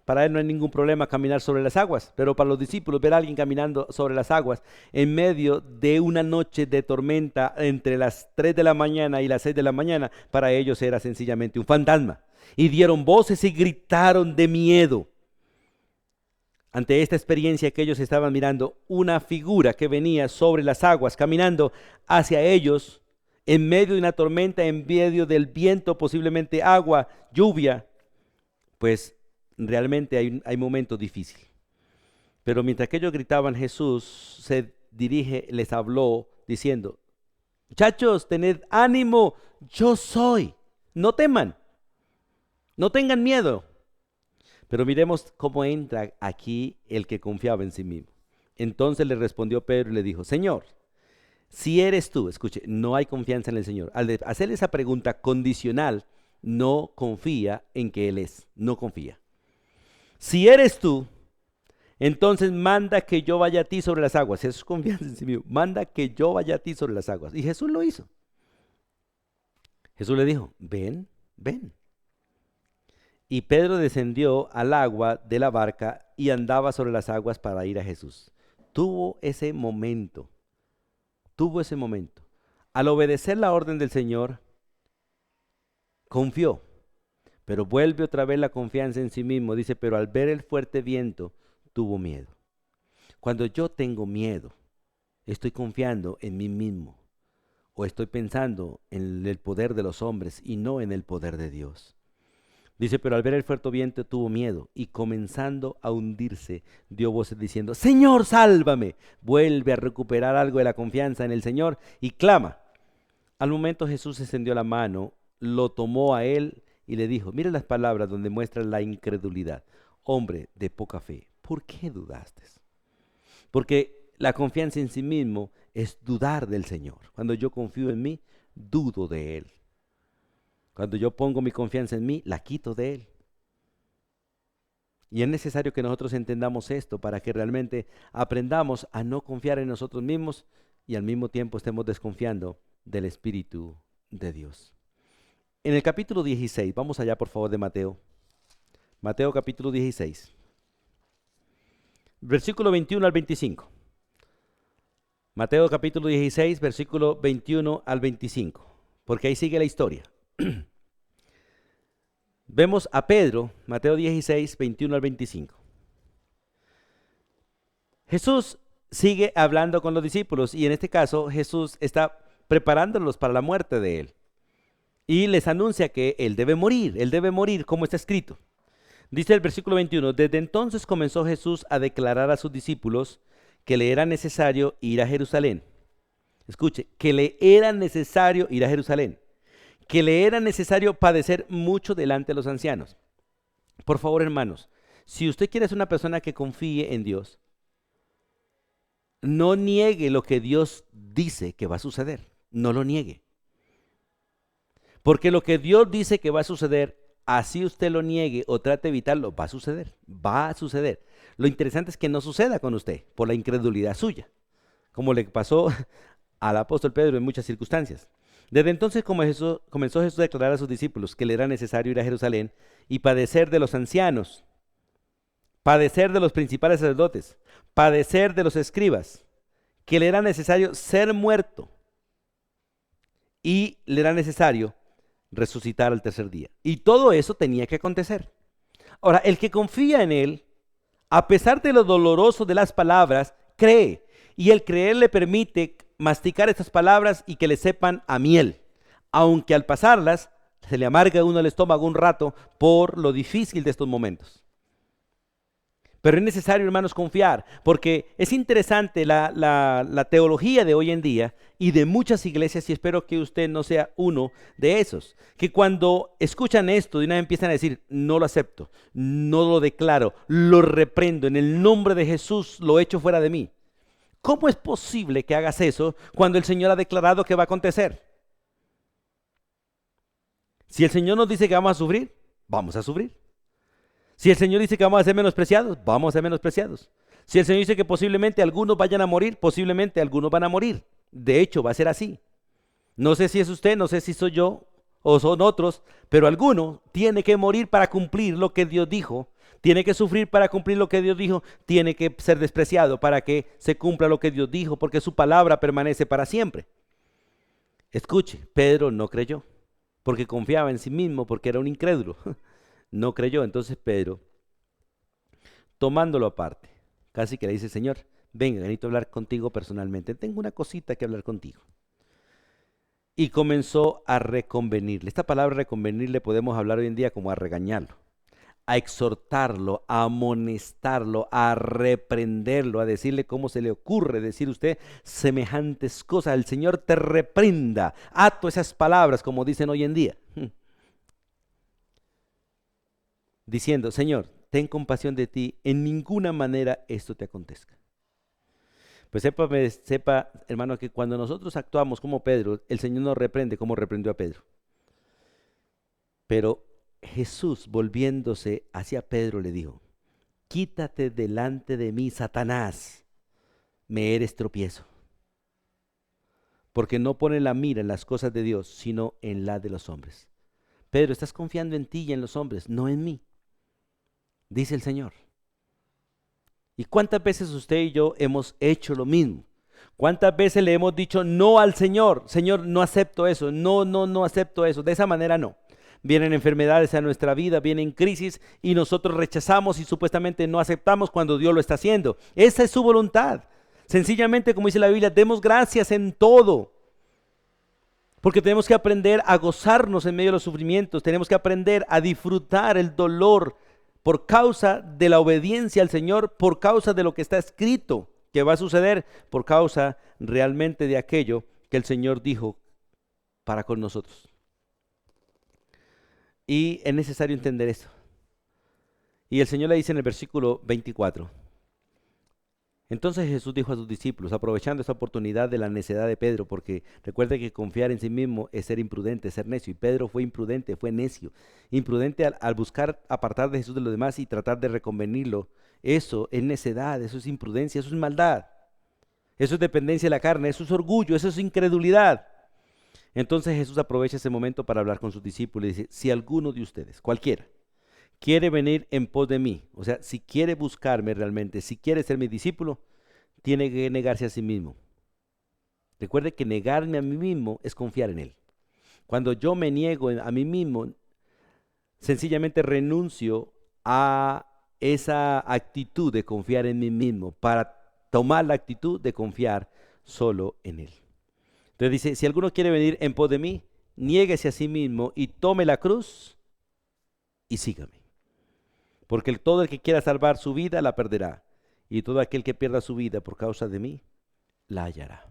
para él no hay ningún problema caminar sobre las aguas, pero para los discípulos ver a alguien caminando sobre las aguas en medio de una noche de tormenta entre las 3 de la mañana y las 6 de la mañana, para ellos era sencillamente un fantasma. Y dieron voces y gritaron de miedo ante esta experiencia que ellos estaban mirando, una figura que venía sobre las aguas caminando hacia ellos en medio de una tormenta, en medio del viento, posiblemente agua, lluvia. Pues realmente hay momentos difíciles. Pero mientras que ellos gritaban, Jesús se dirige, les habló diciendo: muchachos, tened ánimo, yo soy, no teman, no tengan miedo. Pero miremos cómo entra aquí el que confiaba en sí mismo. Entonces le respondió Pedro y le dijo: Señor, si eres tú, escuche, no hay confianza en el Señor. Al hacerle esa pregunta condicional, no confía en que Él es, no confía. Si eres tú, entonces manda que yo vaya a ti sobre las aguas. Eso es confianza en sí mismo. Manda que yo vaya a ti sobre las aguas. Y Jesús lo hizo. Jesús le dijo: ven, ven. Y Pedro descendió al agua de la barca y andaba sobre las aguas para ir a Jesús. Tuvo ese momento. Al obedecer la orden del Señor, confió, pero vuelve otra vez la confianza en sí mismo. Dice: pero al ver el fuerte viento, tuvo miedo. Cuando yo tengo miedo, estoy confiando en mí mismo, o estoy pensando en el poder de los hombres y no en el poder de Dios. Dice: pero al ver el fuerte viento tuvo miedo y comenzando a hundirse, dio voces diciendo: Señor, sálvame. Vuelve a recuperar algo de la confianza en el Señor y clama. Al momento Jesús extendió la mano, lo tomó a él y le dijo: mira las palabras donde muestra la incredulidad. Hombre de poca fe, ¿por qué dudaste? Porque la confianza en sí mismo es dudar del Señor. Cuando yo confío en mí, dudo de Él. Cuando yo pongo mi confianza en mí, la quito de Él. Y es necesario que nosotros entendamos esto para que realmente aprendamos a no confiar en nosotros mismos y al mismo tiempo estemos desconfiando del Espíritu de Dios. En el capítulo 16, vamos allá por favor de Mateo. Mateo capítulo 16, versículo 21 al 25. Mateo capítulo 16, versículo 21 al 25, porque ahí sigue la historia. Vemos a Pedro, Mateo 16, 21 al 25. Jesús sigue hablando con los discípulos y en este caso Jesús está preparándolos para la muerte de él. Y les anuncia que él debe morir como está escrito. Dice el versículo 21, desde entonces comenzó Jesús a declarar a sus discípulos que le era necesario ir a Jerusalén. Escuche, que le era necesario ir a Jerusalén. Que le era necesario padecer mucho delante de los ancianos. Por favor, hermanos, si usted quiere ser una persona que confíe en Dios, no niegue lo que Dios dice que va a suceder. No lo niegue. Porque lo que Dios dice que va a suceder, así usted lo niegue o trate de evitarlo, va a suceder. Va a suceder. Lo interesante es que no suceda con usted por la incredulidad suya, como le pasó al apóstol Pedro en muchas circunstancias. Desde entonces comenzó Jesús a declarar a sus discípulos que le era necesario ir a Jerusalén y padecer de los ancianos, padecer de los principales sacerdotes, padecer de los escribas, que le era necesario ser muerto y le era necesario resucitar al tercer día. Y todo eso tenía que acontecer. Ahora, el que confía en Él, a pesar de lo doloroso de las palabras, cree. Y el creer le permite masticar estas palabras y que le sepan a miel, aunque al pasarlas se le amarga a uno el estómago un rato por lo difícil de estos momentos. Pero es necesario, hermanos, confiar, porque es interesante la teología de hoy en día y de muchas iglesias, y espero que usted no sea uno de esos, que cuando escuchan esto, de una vez empiezan a decir, no lo acepto, no lo declaro, lo reprendo, en el nombre de Jesús lo echo fuera de mí. ¿Cómo es posible que hagas eso cuando el Señor ha declarado que va a acontecer? Si el Señor nos dice que vamos a sufrir, vamos a sufrir. Si el Señor dice que vamos a ser menospreciados, vamos a ser menospreciados. Si el Señor dice que posiblemente algunos vayan a morir, posiblemente algunos van a morir. De hecho, va a ser así. No sé si es usted, no sé si soy yo o son otros, pero alguno tiene que morir para cumplir lo que Dios dijo. Tiene que sufrir para cumplir lo que Dios dijo. Tiene que ser despreciado para que se cumpla lo que Dios dijo, porque su palabra permanece para siempre. Escuche, Pedro no creyó, porque confiaba en sí mismo, porque era un incrédulo. No creyó. Entonces Pedro, tomándolo aparte, casi que le dice, Señor, venga, necesito hablar contigo personalmente, tengo una cosita que hablar contigo. Y comenzó a reconvenirle. Esta palabra reconvenirle podemos hablar hoy en día como a regañarlo, a exhortarlo, a amonestarlo, a reprenderlo, a decirle cómo se le ocurre decir usted semejantes cosas. El Señor te reprenda. Ato esas palabras, como dicen hoy en día. Diciendo, Señor, ten compasión de ti, en ninguna manera esto te acontezca. Pues sepa, hermano, que cuando nosotros actuamos como Pedro, el Señor nos reprende como reprendió a Pedro. Pero Jesús, volviéndose hacia Pedro, le dijo, quítate delante de mí, Satanás, me eres tropiezo. Porque no pone la mira en las cosas de Dios, sino en la de los hombres. Pedro, estás confiando en ti y en los hombres, no en mí, dice el Señor. ¿Y cuántas veces usted y yo hemos hecho lo mismo? ¿Cuántas veces le hemos dicho no al Señor? Señor, no acepto eso, no acepto eso, de esa manera no. Vienen enfermedades a nuestra vida, vienen crisis y nosotros rechazamos y supuestamente no aceptamos cuando Dios lo está haciendo. Esa es su voluntad. Sencillamente, como dice la Biblia, demos gracias en todo. Porque tenemos que aprender a gozarnos en medio de los sufrimientos, tenemos que aprender a disfrutar el dolor por causa de la obediencia al Señor, por causa de lo que está escrito que va a suceder, por causa realmente de aquello que el Señor dijo para con nosotros. Y es necesario entender esto. Y el Señor le dice en el versículo 24, entonces Jesús dijo a sus discípulos, aprovechando esta oportunidad de la necedad de Pedro, porque recuerde que confiar en sí mismo es ser imprudente, es ser necio, y Pedro fue imprudente, fue necio, imprudente al buscar apartar de Jesús de los demás y tratar de reconvenirlo. Eso es necedad, eso es imprudencia, eso es maldad, eso es dependencia de la carne, eso es orgullo, eso es incredulidad. Entonces Jesús aprovecha ese momento para hablar con sus discípulos y dice, si alguno de ustedes, cualquiera, quiere venir en pos de mí, o sea, si quiere buscarme realmente, si quiere ser mi discípulo, tiene que negarse a sí mismo. Recuerde que negarme a mí mismo es confiar en Él. Cuando yo me niego a mí mismo, sencillamente renuncio a esa actitud de confiar en mí mismo para tomar la actitud de confiar solo en Él. Entonces dice, si alguno quiere venir en pos de mí, niéguese a sí mismo y tome la cruz y sígame. Porque todo el que quiera salvar su vida la perderá, y todo aquel que pierda su vida por causa de mí la hallará.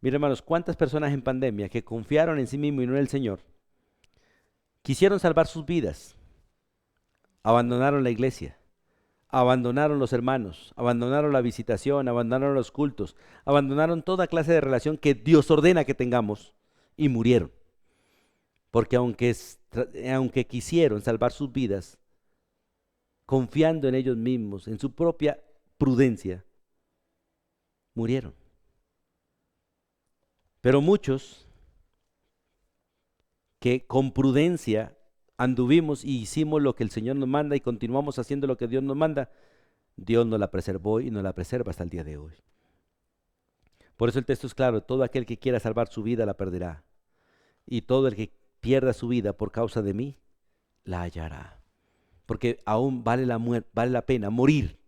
Miren, hermanos, cuántas personas en pandemia que confiaron en sí mismos y no en el Señor, quisieron salvar sus vidas, abandonaron la iglesia, abandonaron los hermanos, abandonaron la visitación, abandonaron los cultos, abandonaron toda clase de relación que Dios ordena que tengamos y murieron. Porque aunque quisieron salvar sus vidas, confiando en ellos mismos, en su propia prudencia, murieron. Pero muchos que con prudencia anduvimos y hicimos lo que el Señor nos manda y continuamos haciendo lo que Dios nos manda, Dios nos la preservó y nos la preserva hasta el día de hoy. Por eso el texto es claro, todo aquel que quiera salvar su vida la perderá, y todo el que pierda su vida por causa de mí, la hallará. Porque aún vale la pena morir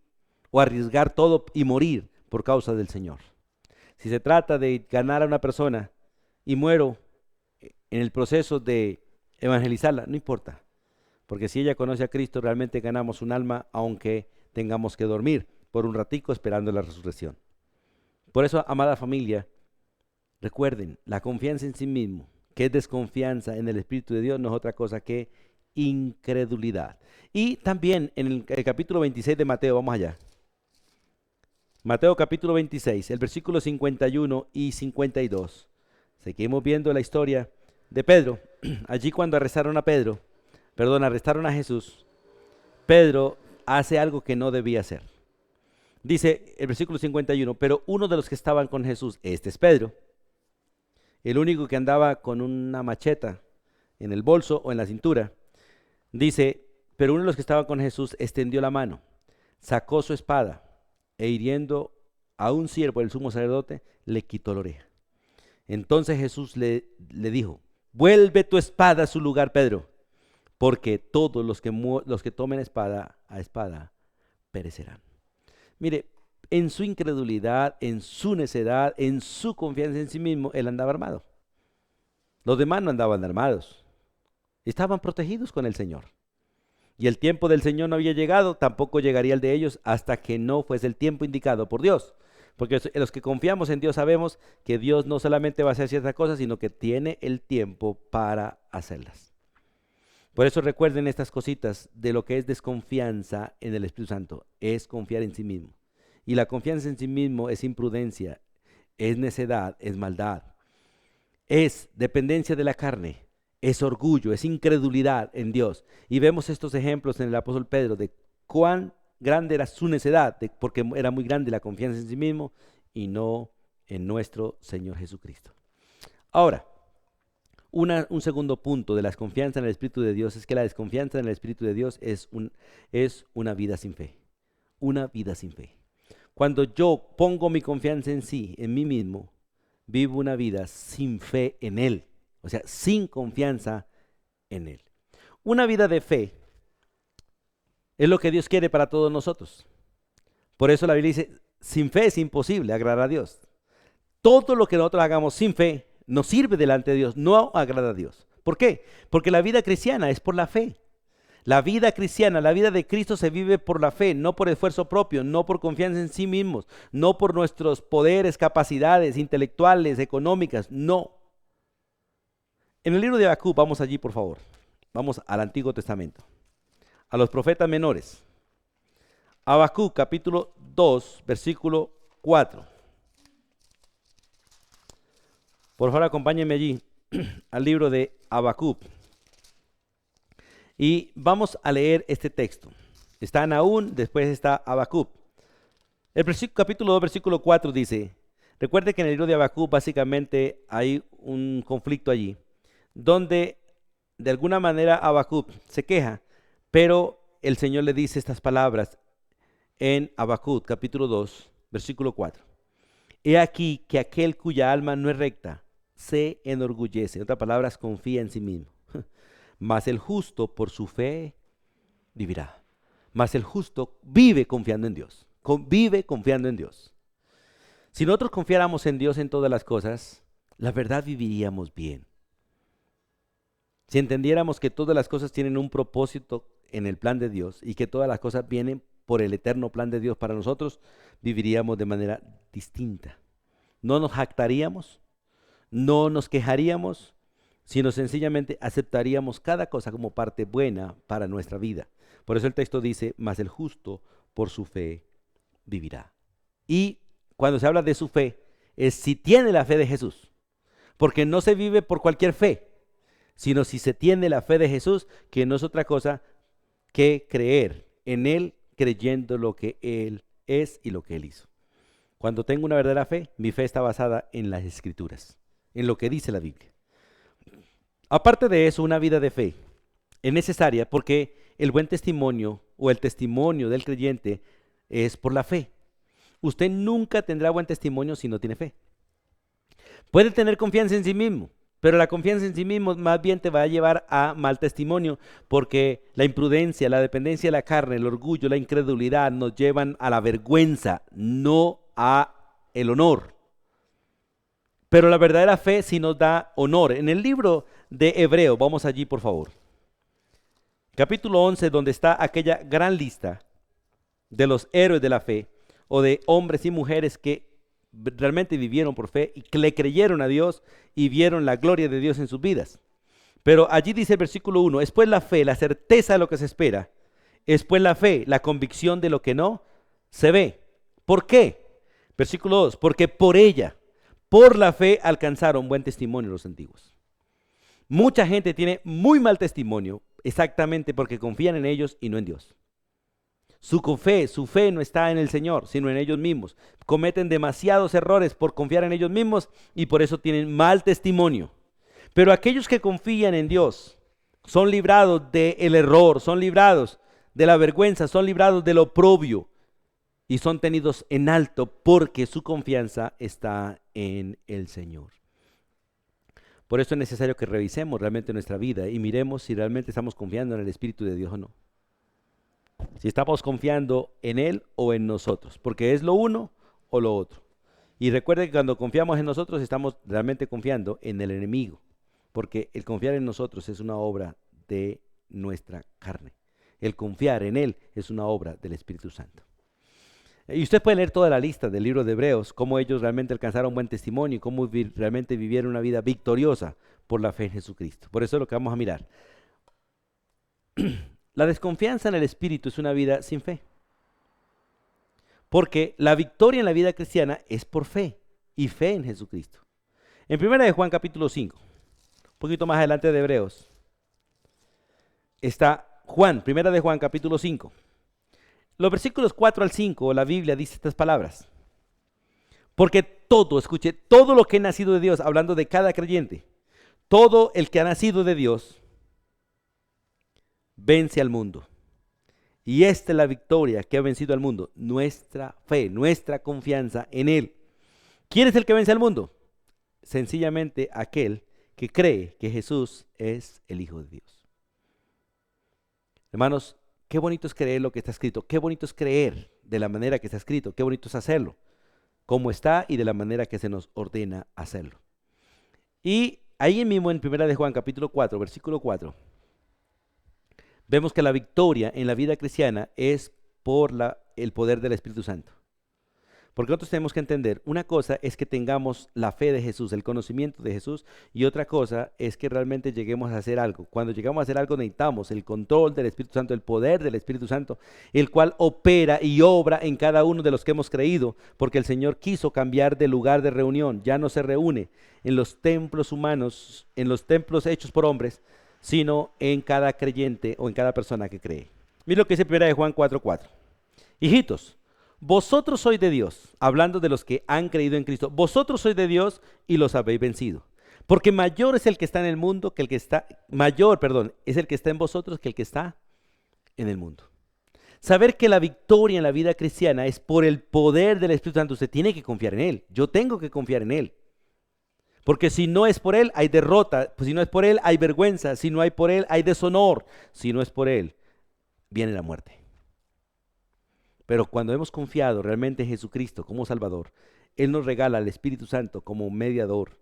o arriesgar todo y morir por causa del Señor. Si se trata de ganar a una persona y muero en el proceso de evangelizarla, no importa. Porque si ella conoce a Cristo, realmente ganamos un alma, aunque tengamos que dormir por un ratico esperando la resurrección. Por eso, amada familia, recuerden, la confianza en sí mismo, que es desconfianza en el Espíritu de Dios, no es otra cosa que incredulidad. Y también en el capítulo 26 de Mateo, vamos allá. Mateo capítulo 26, el versículo 51 y 52. Seguimos viendo la historia de Pedro. Allí cuando arrestaron a Jesús, Pedro hace algo que no debía hacer. Dice el versículo 51, pero uno de los que estaban con Jesús, este es Pedro, el único que andaba con una macheta en el bolso o en la cintura, dice, pero uno de los que estaban con Jesús extendió la mano, sacó su espada e hiriendo a un siervo del sumo sacerdote, le quitó la oreja. Entonces Jesús le dijo, vuelve tu espada a su lugar, Pedro, porque todos los que tomen espada a espada perecerán. Mire, en su incredulidad, en su necedad, en su confianza en sí mismo, él andaba armado. Los demás no andaban armados. Estaban protegidos con el Señor. Y el tiempo del Señor no había llegado, tampoco llegaría el de ellos hasta que no fuese el tiempo indicado por Dios. Porque los que confiamos en Dios sabemos que Dios no solamente va a hacer ciertas cosas, sino que tiene el tiempo para hacerlas. Por eso recuerden estas cositas de lo que es desconfianza en el Espíritu Santo. Es confiar en sí mismo. Y la confianza en sí mismo es imprudencia, es necedad, es maldad. Es dependencia de la carne, es orgullo, es incredulidad en Dios. Y vemos estos ejemplos en el apóstol Pedro de cuán grande era su necedad, porque era muy grande la confianza en sí mismo y no en nuestro Señor Jesucristo. Ahora, un segundo punto de la desconfianza en el Espíritu de Dios es que la desconfianza en el Espíritu de Dios es una vida sin fe. Una vida sin fe. Cuando yo pongo mi confianza en sí, en mí mismo, vivo una vida sin fe en Él. O sea, sin confianza en Él. Una vida de fe es lo que Dios quiere para todos nosotros. Por eso la Biblia dice, sin fe es imposible agradar a Dios. Todo lo que nosotros hagamos sin fe nos sirve delante de Dios, no agrada a Dios. ¿Por qué? Porque la vida cristiana es por la fe. La vida cristiana, la vida de Cristo se vive por la fe, no por esfuerzo propio, no por confianza en sí mismos, no por nuestros poderes, capacidades intelectuales, económicas, no. En el libro de Habacuc, vamos allí por favor, vamos al Antiguo Testamento, a los profetas menores. Habacuc capítulo 2, versículo 4. Por favor, acompáñenme allí al libro de Habacuc. Y vamos a leer este texto. Está Nahum, después está Habacuc. El capítulo 2, versículo 4 dice, recuerde que en el libro de Habacuc básicamente hay un conflicto allí, donde de alguna manera Habacuc se queja, pero el Señor le dice estas palabras en Habacuc capítulo 2, versículo 4. He aquí que aquel cuya alma no es recta se enorgullece, en otras palabras, confía en sí mismo. Mas el justo por su fe vivirá. Mas el justo vive confiando en Dios. Vive confiando en Dios. Si nosotros confiáramos en Dios en todas las cosas, la verdad viviríamos bien. Si entendiéramos que todas las cosas tienen un propósito en el plan de Dios y que todas las cosas vienen por el eterno plan de Dios para nosotros, viviríamos de manera distinta. No nos jactaríamos, no nos quejaríamos, sino sencillamente aceptaríamos cada cosa como parte buena para nuestra vida. Por eso el texto dice, mas el justo por su fe vivirá. Y cuando se habla de su fe, es si tiene la fe de Jesús, porque no se vive por cualquier fe, sino si se tiene la fe de Jesús, que no es otra cosa que creer en Él, creyendo lo que Él es y lo que Él hizo. Cuando tengo una verdadera fe, mi fe está basada en las Escrituras, en lo que dice la Biblia. Aparte de eso, una vida de fe es necesaria porque el buen testimonio o el testimonio del creyente es por la fe. Usted nunca tendrá buen testimonio si no tiene fe. Puede tener confianza en sí mismo, pero la confianza en sí mismo más bien te va a llevar a mal testimonio, porque la imprudencia, la dependencia de la carne, el orgullo, la incredulidad nos llevan a la vergüenza, no a el honor. Pero la verdadera fe sí nos da honor. En el libro de Hebreo, vamos allí por favor. Capítulo 11, donde está aquella gran lista de los héroes de la fe o de hombres y mujeres que realmente vivieron por fe y que le creyeron a Dios y vieron la gloria de Dios en sus vidas. Pero allí dice el versículo 1, es pues la fe, la certeza de lo que se espera, es pues la fe, la convicción de lo que no se ve. ¿Por qué? Versículo 2, porque por ella, por la fe alcanzaron buen testimonio los antiguos. Mucha gente tiene muy mal testimonio exactamente porque confían en ellos y no en Dios. Su fe no está en el Señor, sino en ellos mismos. Cometen demasiados errores por confiar en ellos mismos y por eso tienen mal testimonio. Pero aquellos que confían en Dios son librados del error, son librados de la vergüenza, son librados del oprobio y son tenidos en alto porque su confianza está en el Señor. Por eso es necesario que revisemos realmente nuestra vida y miremos si realmente estamos confiando en el Espíritu de Dios o no. Si estamos confiando en Él o en nosotros, porque es lo uno o lo otro. Y recuerde que cuando confiamos en nosotros estamos realmente confiando en el enemigo, porque el confiar en nosotros es una obra de nuestra carne. El confiar en Él es una obra del Espíritu Santo. Y usted puede leer toda la lista del libro de Hebreos, cómo ellos realmente alcanzaron buen testimonio y cómo realmente vivieron una vida victoriosa por la fe en Jesucristo. Por eso es lo que vamos a mirar. La desconfianza en el Espíritu es una vida sin fe. Porque la victoria en la vida cristiana es por fe y fe en Jesucristo. En 1 de Juan capítulo 5, un poquito más adelante de Hebreos, está Juan, 1 de Juan capítulo 5. Los versículos 4 al 5, la Biblia dice estas palabras. Porque todo, escuche, todo lo que ha nacido de Dios, hablando de cada creyente, todo el que ha nacido de Dios, vence al mundo. Y esta es la victoria que ha vencido al mundo, nuestra fe, nuestra confianza en Él. ¿Quién es el que vence al mundo? Sencillamente aquel que cree que Jesús es el Hijo de Dios. Hermanos, qué bonito es creer lo que está escrito, qué bonito es creer de la manera que está escrito, qué bonito es hacerlo, como está y de la manera que se nos ordena hacerlo. Y ahí mismo en 1 de Juan capítulo 4, versículo 4, vemos que la victoria en la vida cristiana es por el poder del Espíritu Santo. Porque nosotros tenemos que entender, una cosa es que tengamos la fe de Jesús, el conocimiento de Jesús, y otra cosa es que realmente lleguemos a hacer algo. Cuando llegamos a hacer algo necesitamos el control del Espíritu Santo, el poder del Espíritu Santo, el cual opera y obra en cada uno de los que hemos creído, porque el Señor quiso cambiar de lugar de reunión. Ya no se reúne en los templos humanos, en los templos hechos por hombres, sino en cada creyente o en cada persona que cree. Mira lo que dice 1 de Juan 4:4. Hijitos, vosotros sois de Dios, hablando de los que han creído en Cristo, vosotros sois de Dios y los habéis vencido. Porque mayor es el que está en el mundo que el que está, es el que está en vosotros que el que está en el mundo. Saber que la victoria en la vida cristiana es por el poder del Espíritu Santo. Usted tiene que confiar en Él. Yo tengo que confiar en Él. Porque si no es por Él, hay derrota. Pues si no es por Él, hay vergüenza. Si no hay por Él, hay deshonor. Si no es por Él, viene la muerte. Pero cuando hemos confiado realmente en Jesucristo como Salvador, Él nos regala al Espíritu Santo como mediador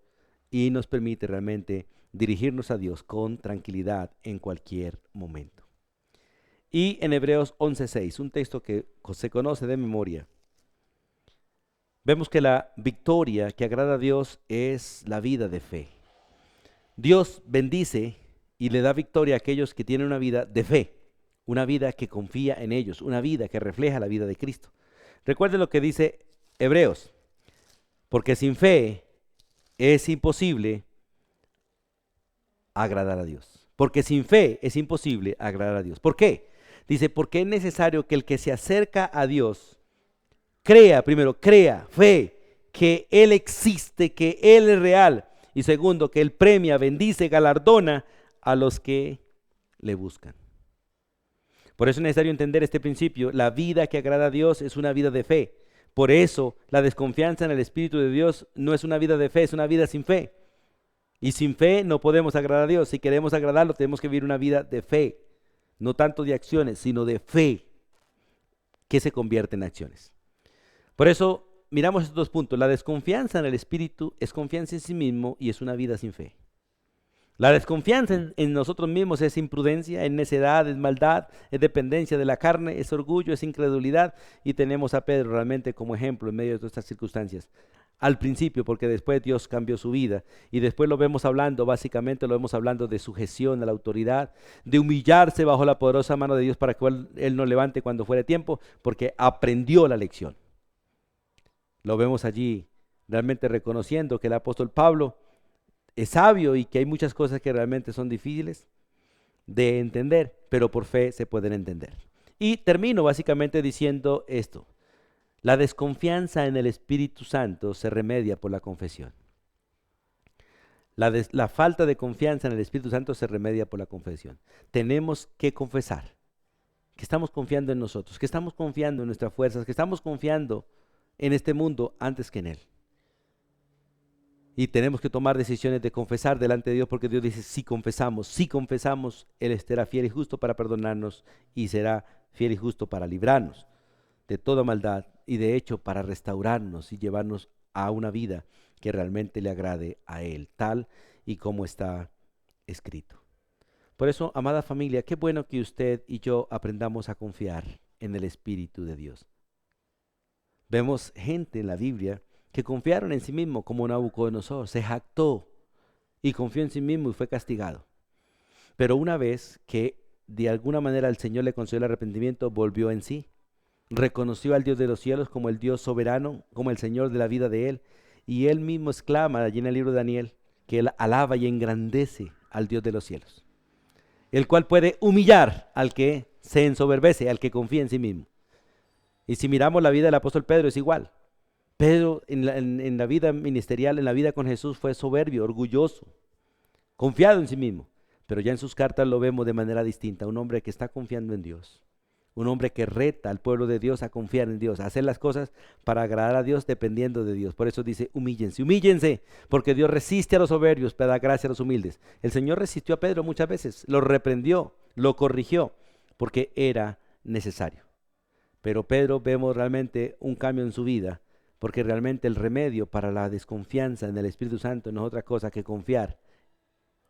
y nos permite realmente dirigirnos a Dios con tranquilidad en cualquier momento. Y en Hebreos 11:6, un texto que se conoce de memoria, vemos que la victoria que agrada a Dios es la vida de fe. Dios bendice y le da victoria a aquellos que tienen una vida de fe, una vida que confía en ellos, una vida que refleja la vida de Cristo. Recuerde lo que dice Hebreos, porque sin fe es imposible agradar a Dios. Porque sin fe es imposible agradar a Dios. ¿Por qué? Dice, porque es necesario que el que se acerca a Dios crea, primero, crea, fe, que Él existe, que Él es real. Y segundo, que Él premia, bendice, galardona a los que le buscan. Por eso es necesario entender este principio. La vida que agrada a Dios es una vida de fe. Por eso la desconfianza en el Espíritu de Dios no es una vida de fe, es una vida sin fe. Y sin fe no podemos agradar a Dios. Si queremos agradarlo, tenemos que vivir una vida de fe. No tanto de acciones, sino de fe, que se convierte en acciones. Por eso miramos estos dos puntos. La desconfianza en el Espíritu es confianza en sí mismo y es una vida sin fe. La desconfianza en nosotros mismos es imprudencia, es necedad, es maldad, es dependencia de la carne, es orgullo, es incredulidad. Y tenemos a Pedro realmente como ejemplo en medio de todas estas circunstancias. Al principio, porque después Dios cambió su vida. Y después lo vemos hablando, básicamente lo vemos hablando de sujeción a la autoridad, de humillarse bajo la poderosa mano de Dios para que Él nos levante cuando fuere tiempo, porque aprendió la lección. Lo vemos allí realmente reconociendo que el apóstol Pablo es sabio y que hay muchas cosas que realmente son difíciles de entender, pero por fe se pueden entender. Y termino básicamente diciendo esto: la desconfianza en el Espíritu Santo se remedia por la confesión. La falta de confianza en el Espíritu Santo se remedia por la confesión. Tenemos que confesar que estamos confiando en nosotros, que estamos confiando en nuestras fuerzas, que estamos confiando en este mundo antes que en Él. Y tenemos que tomar decisiones de confesar delante de Dios, porque Dios dice, si confesamos, Él estará fiel y justo para perdonarnos y será fiel y justo para librarnos de toda maldad y de hecho para restaurarnos y llevarnos a una vida que realmente le agrade a Él, tal y como está escrito. Por eso, amada familia, qué bueno que usted y yo aprendamos a confiar en el Espíritu de Dios. Vemos gente en la Biblia que confiaron en sí mismo, como Nabucodonosor, se jactó y confió en sí mismo y fue castigado. Pero una vez que de alguna manera el Señor le concedió el arrepentimiento, volvió en sí, reconoció al Dios de los cielos como el Dios soberano, como el Señor de la vida de él, y él mismo exclama allí en el libro de Daniel que él alaba y engrandece al Dios de los cielos, el cual puede humillar al que se ensoberbece, al que confía en sí mismo. Y si miramos la vida del apóstol Pedro, es igual. Pedro en la vida ministerial, en la vida con Jesús, fue soberbio, orgulloso, confiado en sí mismo. Pero ya en sus cartas lo vemos de manera distinta, un hombre que está confiando en Dios, un hombre que reta al pueblo de Dios a confiar en Dios, a hacer las cosas para agradar a Dios dependiendo de Dios. Por eso dice, humíllense, porque Dios resiste a los soberbios, pero da gracia a los humildes. El Señor resistió a Pedro muchas veces, lo reprendió, lo corrigió, porque era necesario. Pero Pedro vemos realmente un cambio en su vida, porque realmente el remedio para la desconfianza en el Espíritu Santo no es otra cosa que confiar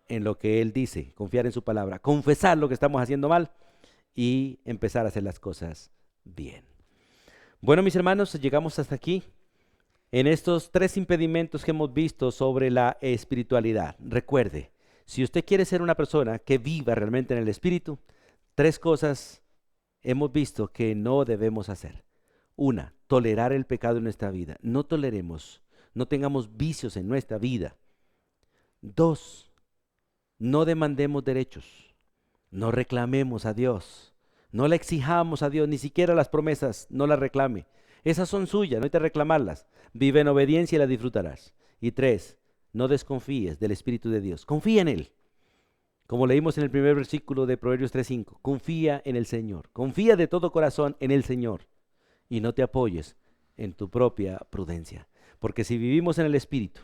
en lo que Él dice, confiar en su palabra, confesar lo que estamos haciendo mal y empezar a hacer las cosas bien. Bueno, mis hermanos, llegamos hasta aquí en estos 3 impedimentos que hemos visto sobre la espiritualidad. Recuerde, si usted quiere ser una persona que viva realmente en el Espíritu, 3 cosas hemos visto que no debemos hacer. 1, tolerar el pecado en nuestra vida. No toleremos, no tengamos vicios en nuestra vida. 2, no demandemos derechos, no reclamemos a Dios, no le exijamos a Dios, ni siquiera las promesas, no las reclame. Esas son suyas, no hay que reclamarlas. Vive en obediencia y las disfrutarás. Y 3, no desconfíes del Espíritu de Dios, confía en Él. Como leímos en el primer versículo de Proverbios 3:5, confía en el Señor, confía de todo corazón en el Señor y no te apoyes en tu propia prudencia. Porque si vivimos en el Espíritu,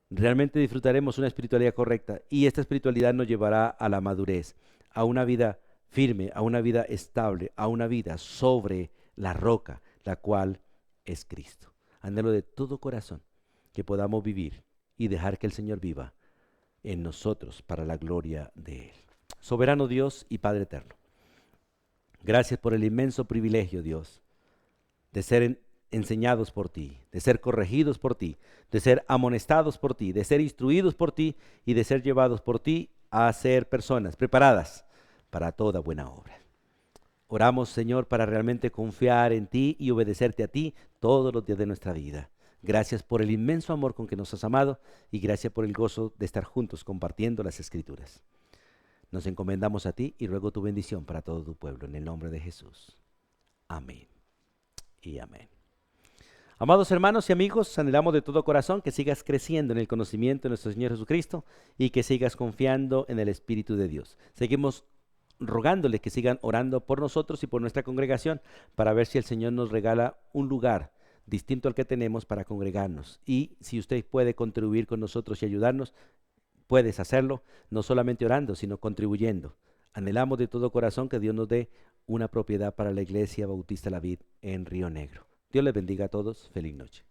realmente disfrutaremos una espiritualidad correcta y esta espiritualidad nos llevará a la madurez, a una vida firme, a una vida estable, a una vida sobre la roca, la cual es Cristo. Anhelo de todo corazón que podamos vivir y dejar que el Señor viva en nosotros para la gloria de Él. Soberano Dios y Padre eterno, gracias por el inmenso privilegio, Dios, de ser enseñados por ti, de ser corregidos por ti, de ser amonestados por ti, de ser instruidos por ti y de ser llevados por ti a ser personas preparadas para toda buena obra. Oramos, Señor, para realmente confiar en ti y obedecerte a ti todos los días de nuestra vida. Gracias por el inmenso amor con que nos has amado y gracias por el gozo de estar juntos compartiendo las Escrituras. Nos encomendamos a ti y ruego tu bendición para todo tu pueblo en el nombre de Jesús. Amén y amén. Amados hermanos y amigos, anhelamos de todo corazón que sigas creciendo en el conocimiento de nuestro Señor Jesucristo y que sigas confiando en el Espíritu de Dios. Seguimos rogándole que sigan orando por nosotros y por nuestra congregación para ver si el Señor nos regala un lugar distinto al que tenemos para congregarnos. Y si usted puede contribuir con nosotros y ayudarnos, puedes hacerlo, no solamente orando, sino contribuyendo. Anhelamos de todo corazón que Dios nos dé una propiedad para la Iglesia Bautista La Vid en Río Negro. Dios les bendiga a todos. Feliz noche.